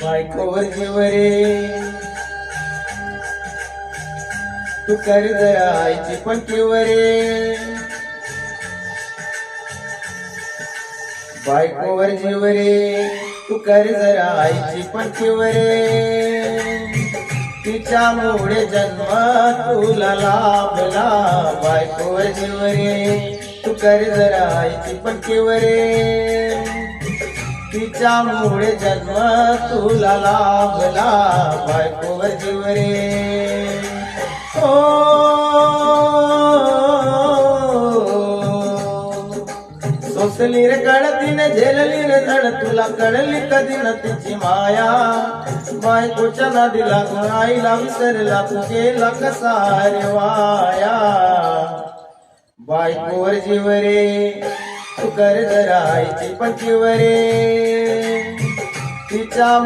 बायकोवर जीव रे, तू कर जरा आईची पण किव रे. बायकोवर जीव रे, तू कर जरा आईची पण किव रे. तिच्यामुळे जन्म तुला लाभला. बायकोवर जीव रे, तू कर जरा आईची पण किव रे. तिच्यामुळे जन्म तुला लाभला. बायकोवर जीव रे. ओ सोसली रे कळतीन, झेलली रे धड, तुला कळली कधी न तिची माया. बायकोच्या नादी लागून आईला विसरला, तू केला कसा रे वाया. बायकोवर जीव रे, तू कर जरा आईची पण जीव रे. तिच्या